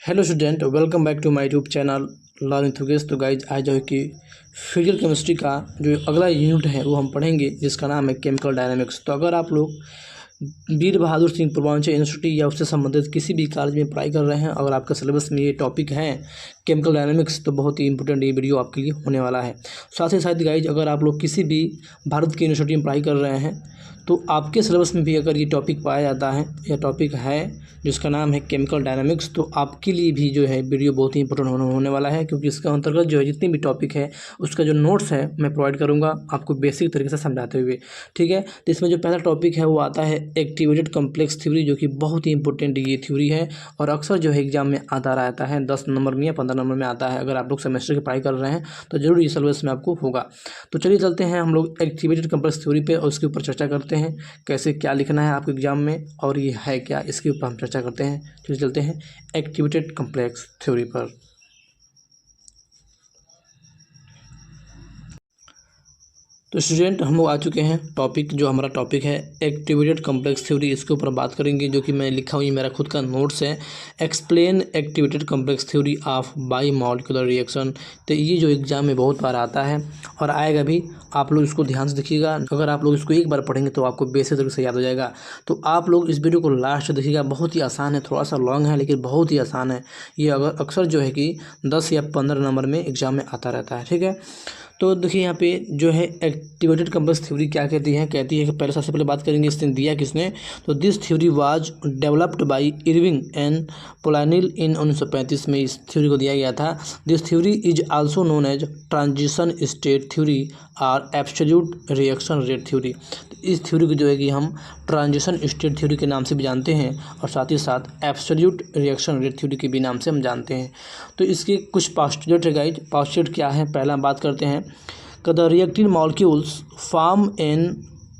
Hello student, welcome back to my YouTube channel learn with Yogesh. तो guys आज जो है कि फिजिकल केमिस्ट्री का जो अगला यूनिट है वो हम पढ़ेंगे, जिसका नाम है केमिकल डायनामिक्स। तो अगर आप लोग वीर बहादुर सिंह पूर्वांचल यूनिवर्सिटी या उससे संबंधित किसी भी कॉलेज में पढ़ाई कर रहे हैं, अगर आपका सिलेबस में ये टॉपिक है केमिकल डायनामिक्स, तो बहुत ही इंपॉर्टेंट ये वीडियो आपके लिए होने वाला है। साथ ही साथ गाइज अगर आप लोग किसी भी भारत की यूनिवर्सिटी में पढ़ाई कर रहे हैं तो आपके सिलेबस में भी अगर ये टॉपिक पाया जाता है, यह टॉपिक है जिसका नाम है केमिकल डायनामिक्स, तो आपके लिए भी जो है वीडियो बहुत ही इंपॉर्टेंट होने वाला है, क्योंकि इसके अंतर्गत जो है जितनी भी टॉपिक है उसका जो नोट्स है मैं प्रोवाइड करूंगा आपको बेसिक तरीके से समझाते हुए। ठीक है, तो इसमें जो पहला टॉपिक है वो आता है एक्टिवेटेड कॉम्प्लेक्स थ्योरी, जो कि बहुत ही इंपॉर्टेंट ये थ्योरी है और अक्सर जो है एग्जाम में आता रहता है, 10 नंबर में या 15 नंबर में आता है। अगर आप लोग सेमेस्टर की पढ़ाई कर रहे हैं तो जरूर ये सिलेबस में आपको होगा। तो चलिए चलते हैं हम लोग एक्टिवेटेड कॉम्प्लेक्स थ्योरी पे और उसके ऊपर चर्चा करते हैं, कैसे क्या लिखना है आपके एग्जाम में और ये है क्या, इसके ऊपर हम चर्चा करते हैं। चलिए चलते हैं एक्टिवेटेड कॉम्प्लेक्स थ्योरी पर। तो स्टूडेंट हम लोग आ चुके हैं टॉपिक, जो हमारा टॉपिक है एक्टिवेटेड कॉम्प्लेक्स थ्योरी, इसके ऊपर बात करेंगे, जो कि मैं लिखा हुई मेरा खुद का नोट्स है, explain activated complex theory of by molecular reaction. तो ये जो एग्जाम में बहुत बार आता है और आएगा भी, आप लोग इसको ध्यान से देखिएगा। अगर आप लोग इसको एक बार पढ़ेंगे तो आपको बेसिक तरीके से याद हो जाएगा। तो आप लोग इस वीडियो को लास्ट तक देखिएगा, बहुत ही आसान है, थोड़ा सा लॉन्ग है लेकिन बहुत ही आसान है। ये अगर अक्सर जो है कि 10 या 15 नंबर में एग्जाम में आता रहता है। ठीक है, तो देखिए यहाँ पे जो है एक्टिवेटेड कॉम्प्लेक्स थ्योरी क्या कहती है कि पहले सबसे पहले बात करेंगे इसने दिया किसने। तो this theory was developed by Irving and Polanyi in 1935 में इस थ्योरी को दिया गया था। This theory is also known as transition state theory और एब्सोल्यूट रिएक्शन रेट थ्योरी। इस थ्योरी को जो है कि हम ट्रांजिशन स्टेट थ्योरी के नाम से भी जानते हैं और साथ ही साथ एब्सोल्यूट रिएक्शन रेट थ्योरी के भी नाम से हम जानते हैं। तो इसके कुछ पोस्टुलेट है गाइज। पोस्टुलेट क्या है, पहला हम बात करते हैं कि the reactive molecules form an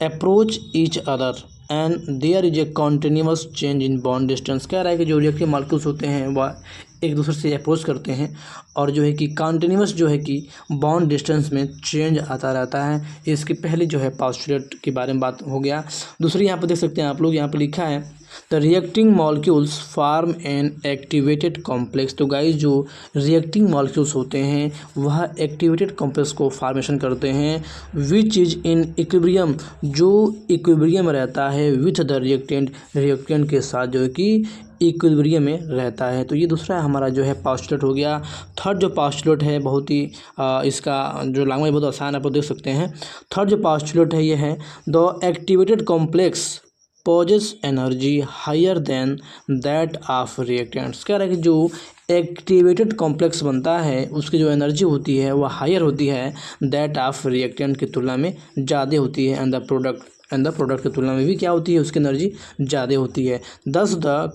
approach each other and there is a continuous change in bond distance. कह रहा है कि जो रिएक्टिव मॉलिक्यूल्स होते हैं वह एक दूसरे से अप्रोच करते हैं और जो है कि कॉन्टिन्यूअस जो है कि बॉन्ड डिस्टेंस में चेंज आता रहता है। इसकी पहली जो है पोस्टुलेट के बारे में बात हो गया। दूसरी यहाँ पर देख सकते हैं आप लोग, यहाँ पर लिखा है the reacting molecules form an activated complex. तो गाइस जो रिएक्टिंग मॉलिक्यूल्स होते हैं वह एक्टिवेटेड कॉम्प्लेक्स को फॉर्मेशन करते हैं, विच इज इन इक्विलिब्रियम, जो इक्विलिब्रियम रहता है विथ द रिएक्टेंट, रिएक्टेंट के साथ जो है कि इक्विलिब्रियम में रहता है। तो ये दूसरा हमारा जो है पोस्टुलेट हो गया। थर्ड जो पोस्टुलेट है बहुत ही इसका जो लैंग्वेज बहुत आसान है, आप देख सकते हैं। थर्ड जो पोस्टुलेट है ये है the activated complex possess energy higher than that of reactants. कह रहा है कि जो एक्टिवेटेड कॉम्प्लेक्स बनता है उसकी जो एनर्जी होती है वह हायर होती है दैट ऑफ रिएक्टेंट की तुलना में ज़्यादा होती है, एंड द प्रोडक्ट की तुलना में भी क्या होती है, उसकी एनर्जी ज़्यादा होती है। दस the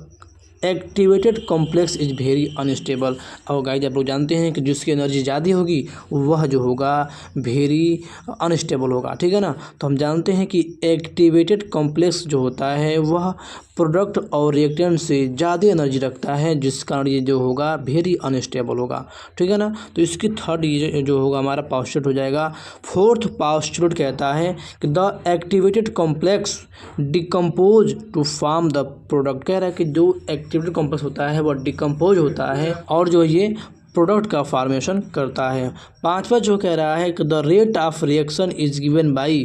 activated complex is very unstable. और गाइस आप लोग जानते हैं कि जिसकी एनर्जी ज़्यादा होगी वह जो होगा वेरी अनस्टेबल होगा। ठीक है ना, तो हम जानते हैं कि एक्टिवेटेड कॉम्प्लेक्स जो होता है वह प्रोडक्ट और रिएक्टेंट से ज़्यादा एनर्जी रखता है, जिस कारण ये जो होगा वेरी अनस्टेबल होगा। ठीक है ना, तो इसकी थर्ड ये जो होगा हमारा पोस्टुलेट हो जाएगा। फोर्थ पोस्टुलेट कहता है कि the activated complex decompose to form the product. कह रहा है कि जो एक्टिवेटेड कॉम्प्लेक्स होता है वह डिकम्पोज होता है और जो ये प्रोडक्ट का फॉर्मेशन करता है। पांचवा जो कह रहा है कि the rate of reaction is given by,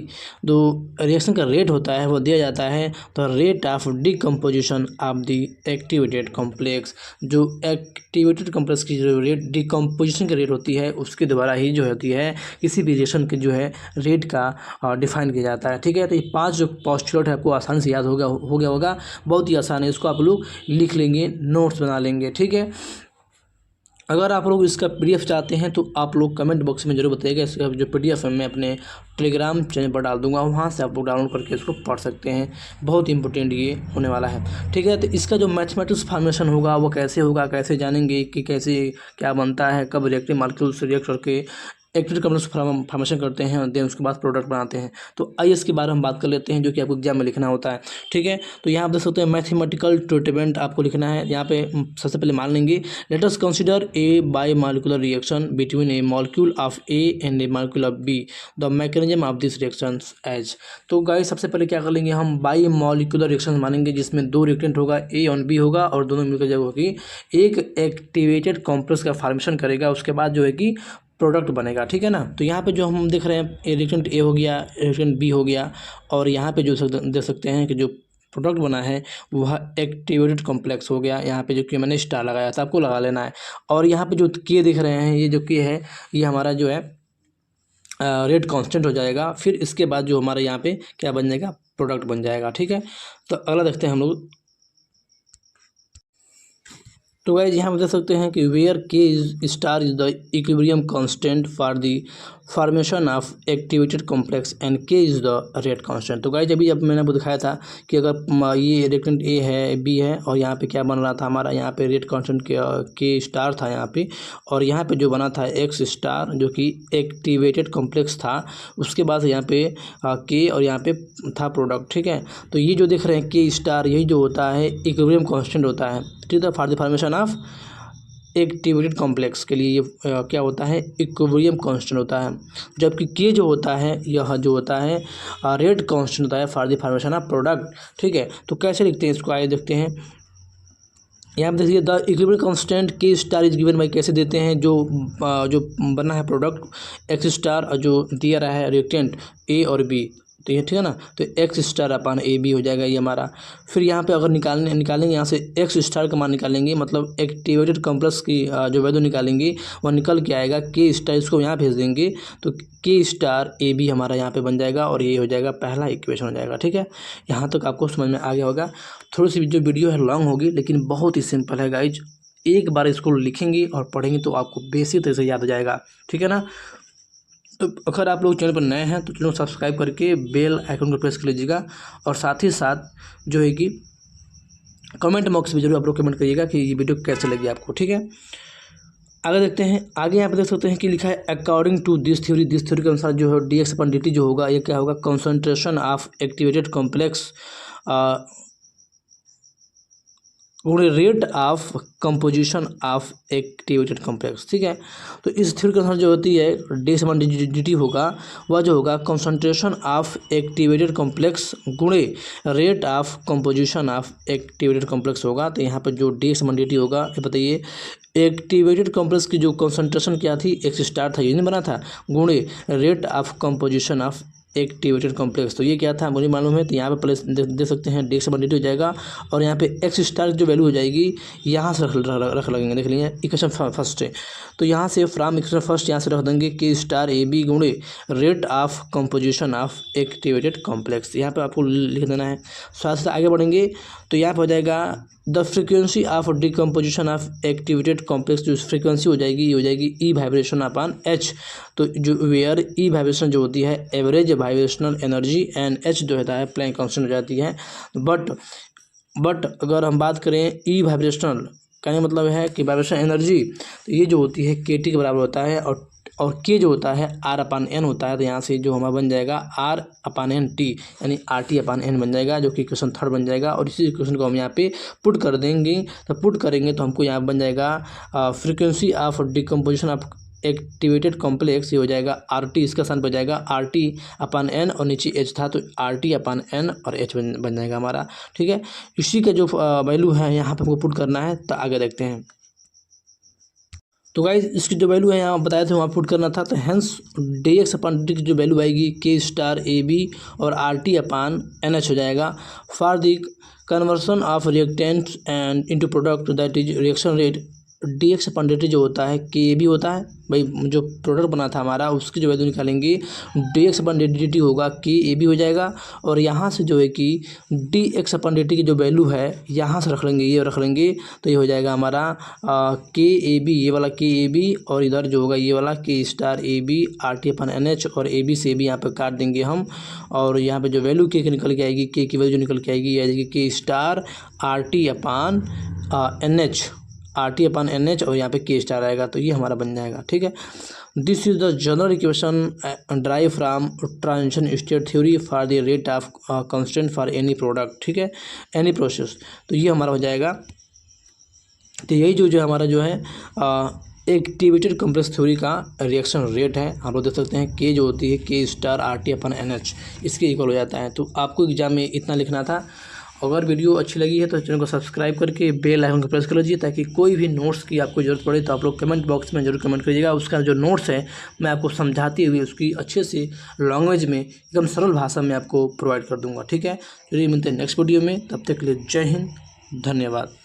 जो रिएक्शन का रेट होता है वो दिया जाता है the rate of decomposition of the activated complex. जो एक्टिवेटेड कॉम्प्लेक्स की जो रेट डिकम्पोजिशन की रेट होती है उसके द्वारा ही जो होती है किसी भी रिएक्शन के जो है रेट का डिफाइन किया जाता है। ठीक है, तो ये 5 जो पोस्टुलेट है आपको आसानी से याद हो गया होगा, बहुत ही आसान है, इसको आप लोग लिख लेंगे, नोट्स बना लेंगे। ठीक है, अगर आप लोग इसका पीडीएफ चाहते हैं तो आप लोग कमेंट बॉक्स में जरूर बताइएगा। इसका जो पीडीएफ है मैं अपने टेलीग्राम चैनल पर डाल दूंगा, वहाँ से आप लोग डाउनलोड करके इसको पढ़ सकते हैं, बहुत इंपॉर्टेंट ये होने वाला है। ठीक है, तो इसका जो मैथमेटिक्स फॉर्मेशन होगा वो कैसे होगा, कैसे जानेंगे कि कैसे क्या बनता है, कब रिएक्टिव मॉलिक्यूल्स रिएक्ट करके एक्टिवेटेड कॉम्प्लेक्स फॉर्मेशन करते हैं, देन उसके बाद प्रोडक्ट बनाते हैं। तो आइए इसके बारे में हम बात कर लेते हैं, जो कि आपको एग्जाम में लिखना होता है, ठीक है। तो यहाँ आप देख सकते हैं मैथमेटिकल ट्रीटमेंट आपको लिखना है। यहाँ पे सबसे पहले मान लेंगे let us consider a bimolecular reaction between a molecule of A and a molecule of B, the mechanism of this reaction as. तो गाइस सबसे पहले क्या कर लेंगे, हम बायोमॉलिक्यूलर रिएक्शन मानेंगे जिसमें दो रिएक्टेंट होगा, ए और बी होगा, और दोनों मिलकर जो होगी एक एक्टिवेटेड कॉम्प्लेक्स का फॉर्मेशन करेगा, उसके बाद जो है कि प्रोडक्ट बनेगा, ठीक है ना। तो यहाँ पे जो हम देख रहे हैं रिएक्टेंट ए हो गया, रिएक्टेंट बी हो गया, और यहाँ पे जो देख सकते हैं कि जो प्रोडक्ट बना है वह एक्टिवेटेड कॉम्प्लेक्स हो गया। यहाँ पे जो कि मैंने स्टार लगाया था, आपको लगा लेना है। और यहाँ पे जो के दिख रहे हैं, ये जो के है ये हमारा जो है रेट कांस्टेंट हो जाएगा। फिर इसके बाद जो हमारे यहाँ पे क्या बन जाएगा, प्रोडक्ट बन जाएगा, ठीक है। तो अगला देखते हैं हम लोग। तो गाइस यहाँ पे देख सकते हैं कि वेयर के is star is the equilibrium constant for the formation of activated complex and के इज द रेट कांस्टेंट। तो गाइस अभी अब मैंने आपको दिखाया था कि अगर ये रिएक्टेंट ए है, बी है, और यहाँ पे क्या बन रहा था हमारा, यहाँ पे रेट कांस्टेंट के स्टार था यहाँ पे, और यहाँ पे जो बना था एक्स स्टार जो कि एक्टिवेटेड कॉम्प्लेक्स था, उसके बाद यहाँ पे के और यहाँ पे था प्रोडक्ट, ठीक है। तो ये जो देख रहे हैं के स्टार, यही जो होता है इक्विलिब्रियम कांस्टेंट होता है, ठीक है, for the formation of activated complex के लिए ये क्या होता है, इक्विलिब्रियम कांस्टेंट होता है। जबकि के जो होता है, यह जो होता है रेट कांस्टेंट होता है for the formation of product, ठीक है। तो कैसे लिखते हैं इसको, आइए देखते हैं। यहाँ पे देखिए द इक्विलिब्रियम कांस्टेंट के स्टार इज गिवन बाई, कैसे देते हैं, जो बना है प्रोडक्ट एक्स स्टार और जो दिया रहा है रिएक्टेंट ए और बी, तो ये ठीक है ना। तो X star upon A B हो जाएगा ये हमारा। फिर यहाँ पे अगर निकालेंगे यहाँ से एक्स स्टार का मान निकालेंगे, मतलब एक्टिवेटेड कॉम्प्लेक्स की जो वैल्यू निकालेंगे वह निकल के आएगा के स्टार, इसको यहाँ भेज देंगे तो के स्टार ए बी हमारा यहाँ पे बन जाएगा, और ये हो जाएगा पहला इक्वेशन हो जाएगा, ठीक है। यहाँ तक आपको समझ में आ गया होगा। थोड़ी सी जो वीडियो है लॉन्ग होगी, लेकिन बहुत ही सिंपल है गाइज। एक बार इसको लिखेंगे और पढ़ेंगे तो आपको बेसिक तरह से याद हो जाएगा, ठीक है ना। तो अगर आप लोग चैनल पर नए हैं तो चैनल को सब्सक्राइब करके बेल आइकन को प्रेस कर लीजिएगा, और साथ ही साथ जो है कि कमेंट बॉक्स में जरूर आप लोग कमेंट करिएगा कि ये वीडियो कैसे लगी आपको, ठीक है। आगे देखते हैं। आगे यहाँ पे देख सकते हैं कि लिखा है अकॉर्डिंग टू दिस थ्योरी के अनुसार जो है D x upon D T जो होगा ये क्या होगा, concentration of activated complex rate of composition of activated complex, ठीक है। तो इस थ्योरी के अनुसार जो होती है डी समान डी टी होगा, वह जो होगा कंसंट्रेशन ऑफ एक्टिवेटेड कॉम्प्लेक्स गुणे rate of composition of activated complex होगा। तो यहाँ पर जो डी समान डी टी होगा, ये बताइए एक्टिवेटेड कॉम्प्लेक्स की जो कंसंट्रेशन क्या थी, एक्स स्टार था, ये नहीं बना था, गुणे rate of composition of activated complex. तो ये क्या था मुझे मालूम है, तो यहाँ पे प्लेस दे सकते हैं डी एक्स हो जाएगा, और यहाँ पे एक्स स्टार की जो वैल्यू हो जाएगी यहाँ से रख लगेंगे, देख लीजिए इक्वेशन फर्स्ट है। तो यहाँ से फ्रॉम इक्वेशन फर्स्ट यहाँ से रख देंगे के स्टार ए बी गुणे rate of composition of activated complex, यहाँ पे आपको लिख देना है। साथ साथ आगे बढ़ेंगे तो यहाँ पे हो जाएगा the frequency of decomposition of activated complex, जो फ्रीक्वेंसी हो जाएगी ये हो जाएगी ई वाइब्रेशन अपान एच। तो जो वेयर ई वाइब्रेशन जो होती है average vibrational energy, and H जो होता है प्लैंक कांस्टेंट हो जाती है। बट अगर हम बात करें ई वाइब्रेशनल, कहने का मतलब है कि वाइब्रेशन एनर्जी, तो ये जो होती है के टी के बराबर होता है, और के जो होता है आर अपान एन होता है। तो यहाँ से जो हमारा बन जाएगा आर अपान एन टी, यानी आर टी अपान एन बन जाएगा, जो कि इक्वेशन थर्ड बन जाएगा। और इसी इक्वेशन को हम यहाँ पे पुट कर देंगे, तो पुट करेंगे तो हमको यहाँ बन जाएगा frequency of decomposition of activated complex, ये हो जाएगा आर टी, इसका स्थान पर जाएगा आर टी अपान एन, और नीचे एच था तो आर टी अपान एन और एच बन जाएगा हमारा, ठीक है। इसी का जो वैल्यू है यहाँ पे हमको पुट करना है, तो आगे देखते हैं। तो गाइज इसकी जो वैल्यू है यहाँ बताए थे वहाँ पुट करना था, तो हैंस डी एक्स अपान डी की जो वैल्यू आएगी के स्टार ए बी और R T upon N H हो जाएगा for the conversion of reactant and into product that is reaction rate. D x upon D T जो होता है के ए बी होता है, भाई जो प्रोडक्ट बना था हमारा उसकी जो वैल्यू निकालेंगे D x upon D T होगा के ए बी हो जाएगा, और यहाँ से जो है कि D x upon D T की जो वैल्यू है यहाँ से रख लेंगे, ये रख लेंगे, तो ये हो जाएगा हमारा के ए बी, ये वाला के ए बी, और इधर जो होगा ये वाला K star A B R T upon N H, और ए बी से भी यहाँ पर काट देंगे हम, और यहाँ पर जो वैल्यू के निकल के आएगी, के की वैल्यू जो निकल के आएगी ये आएगी के star are T upon N H, R T upon N H, और यहाँ पे के स्टार आएगा, तो ये हमारा बन जाएगा, ठीक है। This is the general equation drive from transition state theory for the rate of constant for any product, ठीक है, एनी प्रोसेस। तो ये हमारा हो जाएगा। तो यही जो हमारा जो है एक्टिवेटेड कॉम्प्लेक्स थ्योरी का रिएक्शन रेट है। आप लोग देख सकते हैं के जो होती है के स्टार RT/NH इसके इक्वल हो जाता है। तो आपको एग्जाम में इतना लिखना था। अगर वीडियो अच्छी लगी है तो चैनल को सब्सक्राइब करके बेल आइकन को प्रेस कर लीजिए, ताकि कोई भी नोट्स की आपको ज़रूरत पड़े तो आप लोग कमेंट बॉक्स में जरूर कमेंट करिएगा। उसका जो नोट्स है मैं आपको समझाते हुए उसकी अच्छे से लैंग्वेज में एकदम सरल भाषा में आपको प्रोवाइड कर दूंगा, ठीक है। चलिए मिलते हैं नेक्स्ट वीडियो में, तब तक के लिए जय हिंद, धन्यवाद।